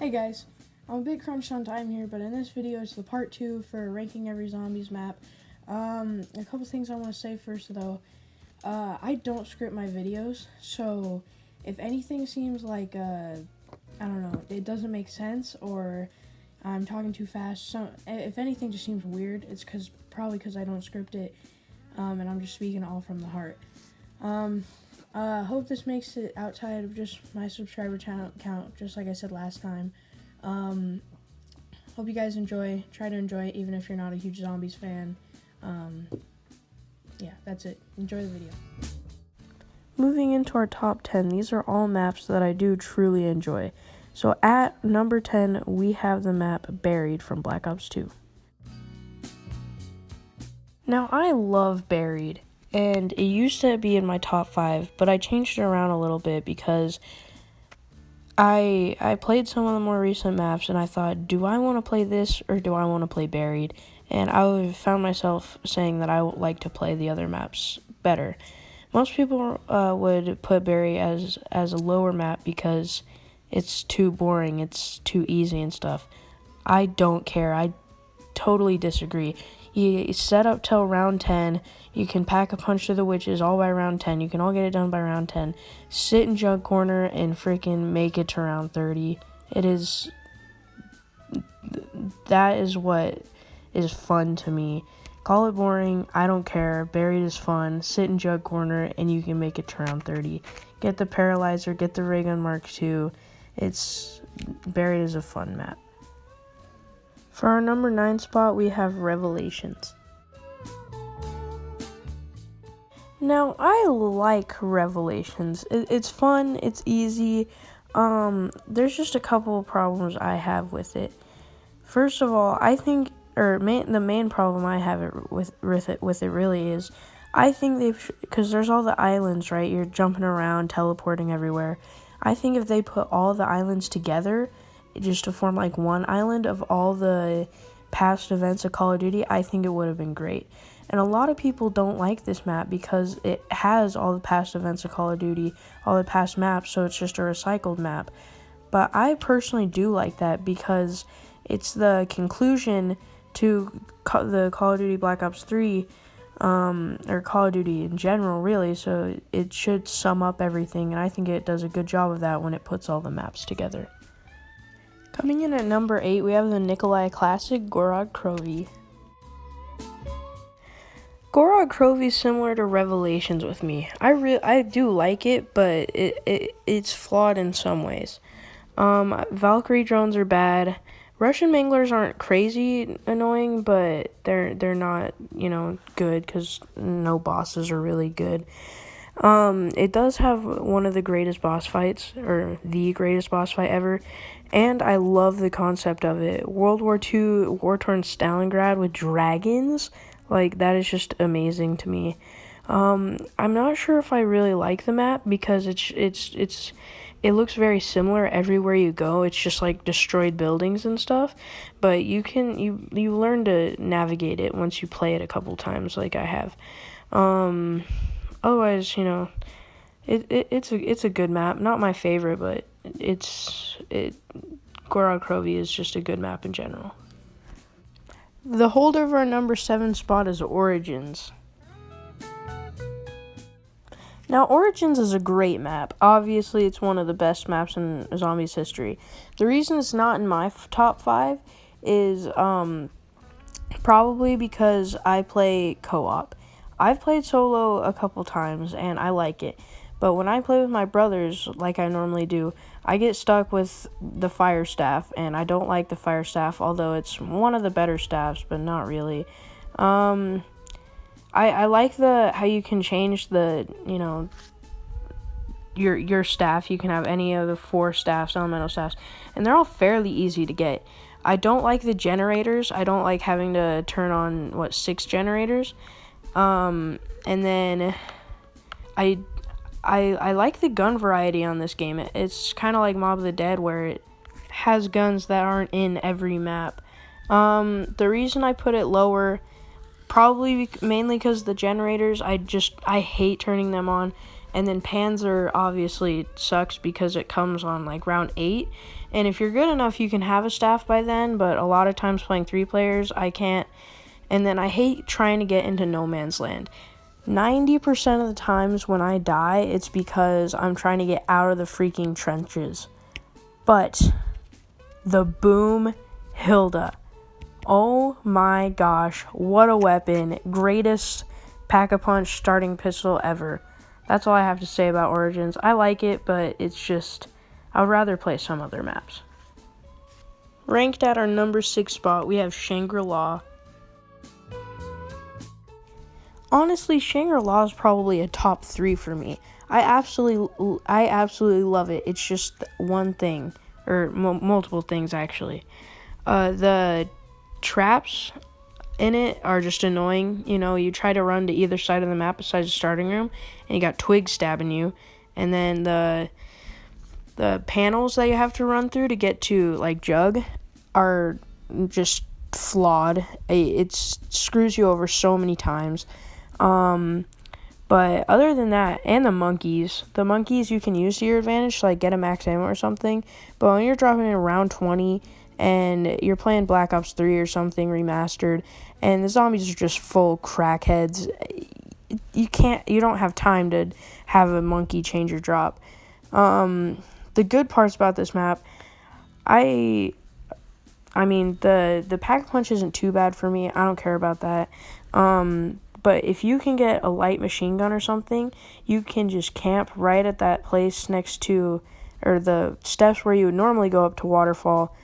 Hey guys, I'm a bit crunched on time here, but in this video it's the part 2 for ranking every zombies map. A couple things I want to say first though. I don't script my videos, so if anything seems like, I don't know, it doesn't make sense or I'm talking too fast, so if anything just seems weird, it's probably because I don't script it, and I'm just speaking all from the heart. Hope this makes it outside of just my subscriber count, just like I said last time. Hope you guys try to enjoy it, even if you're not a huge zombies fan. Yeah, that's it. Enjoy the video. Moving into our top 10, these are all maps that I do truly enjoy. So at number 10, we have the map Buried from Black Ops 2. Now, I love Buried, and it used to be in my top 5, but I changed it around a little bit because I played some of the more recent maps, and I thought, do I want to play this or do I want to play Buried? And I found myself saying that I would like to play the other maps better. Most people would put Buried as a lower map because it's too boring, it's too easy and stuff. I don't care. I totally disagree. You set up till round 10. You can pack a punch to the witches all by round 10. You can all get it done by round 10. Sit in junk corner and freaking make it to round 30. That is what is fun to me. Call it boring, I don't care. Buried is fun. Sit in jug corner and you can make it to round 30. Get the Paralyzer, get the Ray Gun Mark II. Buried is a fun map. For our number 9 spot, we have Revelations. Now, I like Revelations. It's fun, it's easy. There's just a couple of problems I have with it. First of all, I think, the main problem I have with it really is, I think because there's all the islands, right? You're jumping around, teleporting everywhere. I think if they put all the islands together, just to form like one island of all the past events of Call of Duty, I think it would have been great. And a lot of people don't like this map because it has all the past events of Call of Duty, all the past maps, so it's just a recycled map. But I personally do like that because it's the conclusion to the Call of Duty Black Ops 3, or Call of Duty in general, really, so it should sum up everything, and I think it does a good job of that when it puts all the maps together. Coming in at number 8, we have the Nikolai Classic Gorod Krovi. Gorod Krovi is similar to Revelations with me. I do like it, but it's flawed in some ways. Valkyrie drones are bad. Russian Manglers aren't crazy annoying, but they're not, good because no bosses are really good. It does have one of the greatest boss fights, or the greatest boss fight ever, and I love the concept of it. World War II war-torn Stalingrad with dragons, that is just amazing to me. I'm not sure if I really like the map because it looks very similar everywhere you go. It's just like destroyed buildings and stuff, but you learn to navigate it once you play it a couple times, like I have. Otherwise, it's a good map. Not my favorite, but Gorod Krovi is just a good map in general. The holder of our number 7 spot is Origins. Now, Origins is a great map. Obviously, it's one of the best maps in Zombies history. The reason it's not in my top 5 is probably because I play co-op. I've played solo a couple times, and I like it. But when I play with my brothers, like I normally do, I get stuck with the fire staff, and I don't like the fire staff, although it's one of the better staffs, but not really. I like how you can change your staff. You can have any of the 4 staffs, elemental staffs, and they're all fairly easy to get. I don't like the generators. I don't like having to turn on, 6 generators. And then I like the gun variety on this game. It's kind of like Mob of the Dead, where it has guns that aren't in every map. The reason I put it lower, probably mainly because the generators, I hate turning them on, And then Panzer obviously sucks because it comes on like round 8. And if you're good enough, you can have a staff by then, but a lot of times playing 3 players, I can't. And then I hate trying to get into no man's land. 90% of the times when I die, it's because I'm trying to get out of the freaking trenches. But the Boom Hilda. Oh my gosh, what a weapon. Greatest Pack-a-Punch starting pistol ever. That's all I have to say about Origins. I like it, but it's just, I would rather play some other maps. Ranked at our number 6 spot, we have Shangri-La. Honestly, Shangri-La is probably a top 3 for me. I absolutely love it. It's just one thing, or multiple things actually. The traps in it are just annoying. You know, you try to run to either side of the map besides the starting room, and you got twigs stabbing you, and then the panels that you have to run through to get to like Jug are just flawed. It screws you over so many times. But other than that, and the monkeys you can use to your advantage to like get a max ammo or something. But when you're dropping in around 20 and you're playing Black Ops 3 or something remastered, and the zombies are just full crackheads, you don't have time to have a monkey change your drop. The good parts about this map, I mean, the Pack-a-Punch isn't too bad for me. I don't care about that. But if you can get a light machine gun or something, you can just camp right at that place next to, or the steps where you would normally go up to Waterfall,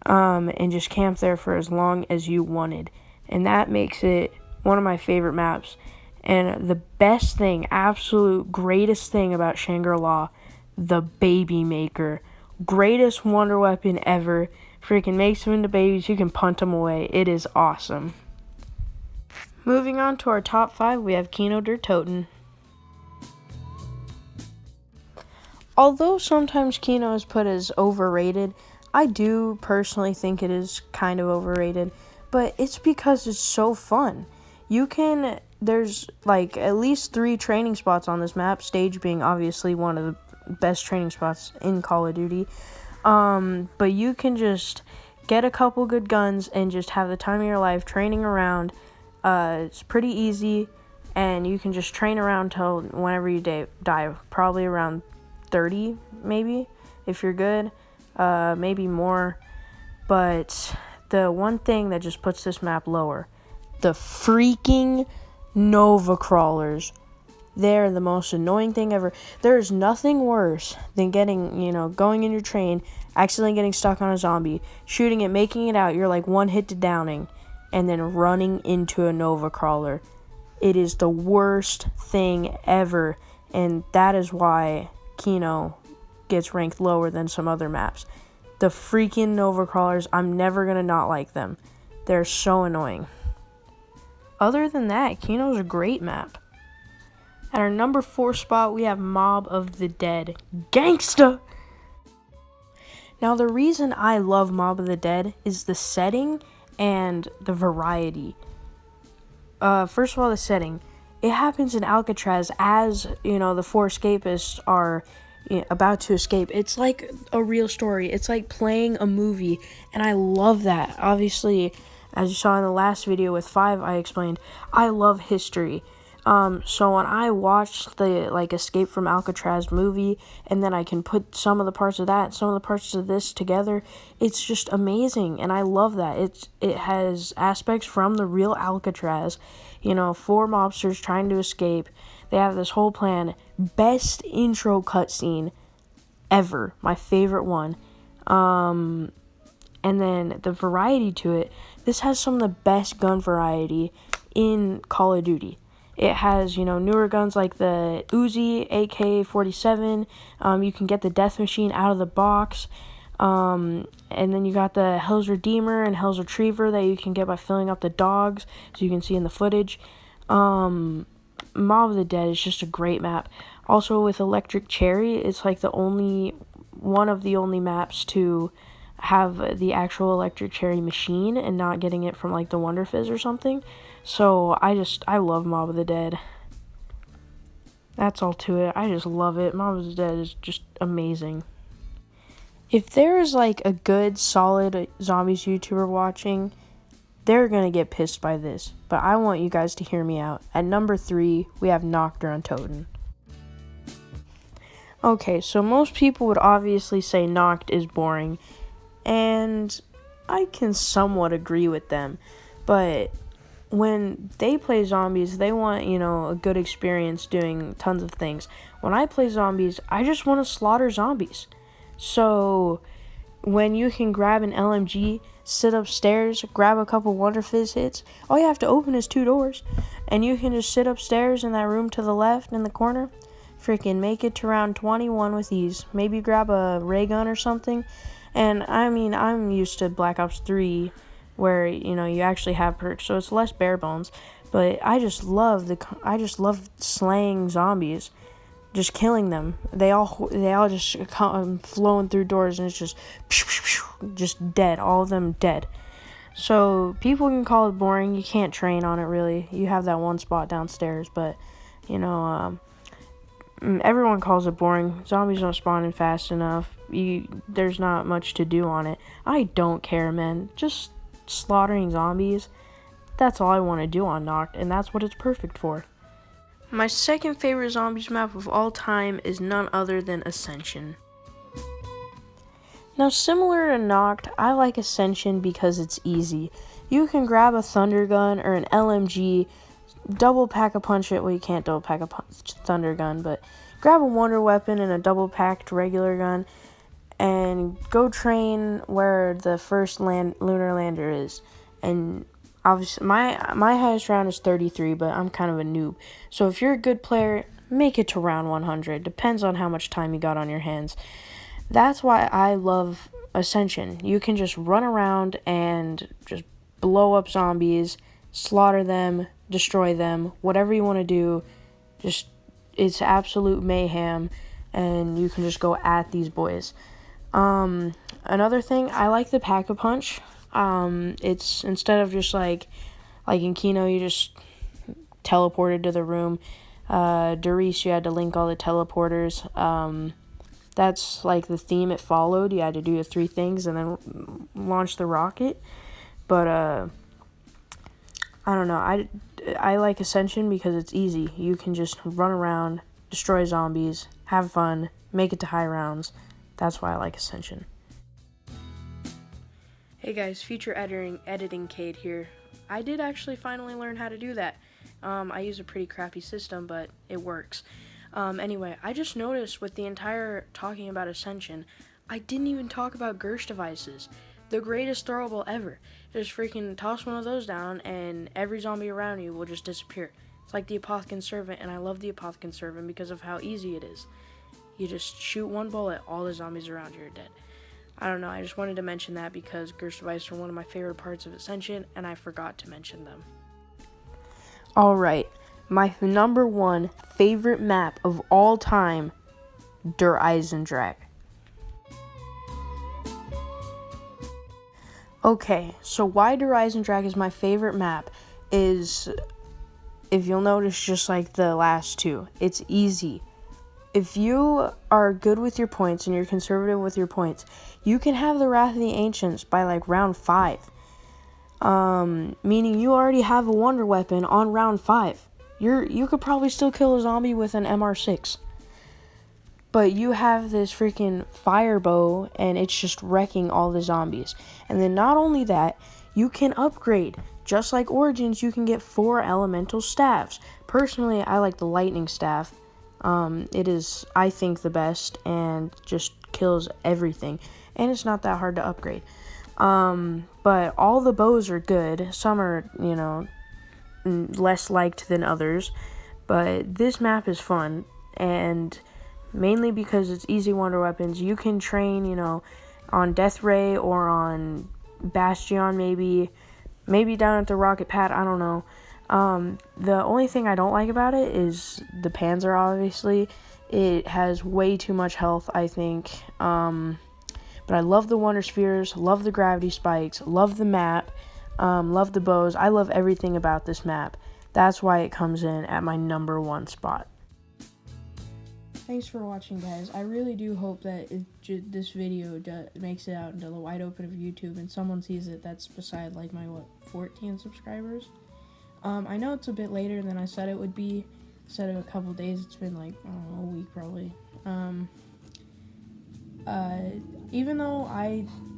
and just camp there for as long as you wanted. And that makes it one of my favorite maps. And the best thing, absolute greatest thing about Shangri-La, the Baby Maker. Greatest wonder weapon ever. Freaking makes them into babies. You can punt them away. It is awesome. Moving on to our top 5, we have Kino der Toten. Although sometimes Kino is put as overrated, I do personally think it is kind of overrated, but it's because it's so fun. There's like at least 3 training spots on this map, Stage being obviously one of the best training spots in Call of Duty. But you can just get a couple good guns and just have the time of your life training around. It's pretty easy, and you can just train around till whenever you die, probably around 30, maybe, if you're good, maybe more. But the one thing that just puts this map lower, the freaking Nova Crawlers. They're the most annoying thing ever. There is nothing worse than going in your train, accidentally getting stuck on a zombie, shooting it, making it out, you're like one hit to downing, and then running into a Nova Crawler. It is the worst thing ever, and that is why Kino gets ranked lower than some other maps. The freaking Nova Crawlers, I'm never going to not like them. They're so annoying. Other than that, Kino's a great map. At our number 4 spot, we have Mob of the Dead. Gangsta! Now, the reason I love Mob of the Dead is the setting and the variety. First of all, the setting. It happens in Alcatraz as, the 4 escapists are about to escape. It's like a real story. It's like playing a movie, and I love that. Obviously, as you saw in the last video with 5, I explained, I love history. So when I watched the Escape from Alcatraz movie, and then I can put some of the parts of that, some of the parts of this together, it's just amazing, and I love that. It has aspects from the real Alcatraz, 4 mobsters trying to escape. They have this whole plan. Best intro cutscene ever, my favorite one. And then the variety to it. This has some of the best gun variety in Call of Duty. It has, newer guns like the Uzi, AK-47. You can get the Death Machine out of the box. And then you got the Hell's Redeemer and Hell's Retriever that you can get by filling up the dogs, so you can see in the footage. Mob of the Dead is just a great map. Also with Electric Cherry, it's like one of the only maps to have the actual Electric Cherry machine and not getting it from like the Wonder Fizz or something. So I love Mob of the Dead. That's all to it. I just love it. Mama's Dead is just amazing. If there is like a good, solid zombies YouTuber watching, they're gonna get pissed by this. But I want you guys to hear me out. At number 3, we have Nocturne Toten. Okay, so most people would obviously say Noct is boring, and I can somewhat agree with them. But when they play zombies, they want, a good experience doing tons of things. When I play zombies, I just want to slaughter zombies. So when you can grab an LMG, sit upstairs, grab a couple Wonder Fizz hits, all you have to open is 2 doors, and you can just sit upstairs in that room to the left in the corner, freaking make it to round 21 with ease. Maybe grab a ray gun or something. And I mean, I'm used to Black Ops 3 where, you actually have perks, so it's less bare bones. But I just love slaying zombies, just killing them. They all just come flowing through doors, and it's just dead. All of them dead. So people can call it boring. You can't train on it really. You have that one spot downstairs, but everyone calls it boring. Zombies don't spawn in fast enough. There's not much to do on it. I don't care, man. Just slaughtering zombies. That's all I want to do on Noct, and that's what it's perfect for. My second favorite zombies map of all time is none other than Ascension. Now, similar to Noct, I like Ascension because it's easy. You can grab a Thunder Gun or an LMG, double pack a punch it. Well, you can't double pack a Thunder Gun, but grab a Wonder Weapon and a double packed regular gun, and go train where the first lunar lander is. And obviously, my highest round is 33, but I'm kind of a noob. So if you're a good player, make it to round 100. Depends on how much time you got on your hands. That's why I love Ascension. You can just run around and just blow up zombies, slaughter them, destroy them, whatever you want to do. Just, it's absolute mayhem, and you can just go at these boys. Another thing, I like the Pack-a-Punch. It's instead of just like in Kino, you just teleported to the room. Darius, you had to link all the teleporters. That's like the theme it followed. You had to do the 3 things and then launch the rocket. But I don't know. I like Ascension because it's easy. You can just run around, destroy zombies, have fun, make it to high rounds. That's why I like Ascension. Hey guys, future editing Cade here. I did actually finally learn how to do that. I use a pretty crappy system, but it works. Anyway, I just noticed with the entire talking about Ascension, I didn't even talk about Gersh devices. The greatest throwable ever. Just freaking toss one of those down and every zombie around you will just disappear. It's like the Apothicon Servant, and I love the Apothicon Servant because of how easy it is. You just shoot one bullet, all the zombies around you are dead. I don't know, I just wanted to mention that because Gersh devices are one of my favorite parts of Ascension, and I forgot to mention them. Alright, my number 1 favorite map of all time, Der Eisendrache. Okay, so why Der Eisendrache is my favorite map is, if you'll notice, just like the last 2, it's easy. If you are good with your points and you're conservative with your points, you can have the Wrath of the Ancients by like round 5. Meaning you already have a Wonder Weapon on round 5. You could probably still kill a zombie with an MR6. But you have this freaking fire bow, and it's just wrecking all the zombies. And then not only that, you can upgrade. Just like Origins, you can get 4 elemental staffs. Personally, I like the lightning staff. It is, I think, the best and just kills everything. And it's not that hard to upgrade. But all the bows are good. Some are, less liked than others. But this map is fun, and mainly because it's easy Wonder Weapons. You can train, on Death Ray or on Bastion, maybe down at the Rocket Pad, I don't know. The only thing I don't like about it is the Panzer, obviously. It has way too much health, I think. But I love the Wonder Spheres, love the gravity spikes, love the map, love the bows. I love everything about this map. That's why it comes in at my number 1 spot. Thanks for watching, guys. I really do hope that this video makes it out into the wide open of YouTube and someone sees it that's beside like my 14 subscribers. I know it's a bit later than I said it would be. Instead of a couple days, it's been like, I don't know, a week probably. Even though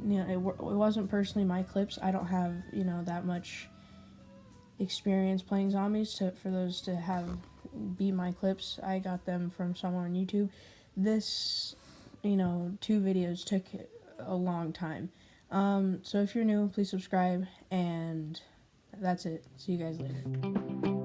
it wasn't personally my clips, I don't have, that much experience playing zombies for those to be my clips. I got them from someone on YouTube. This, 2 videos took a long time. So if you're new, please subscribe, and that's it. See you guys later.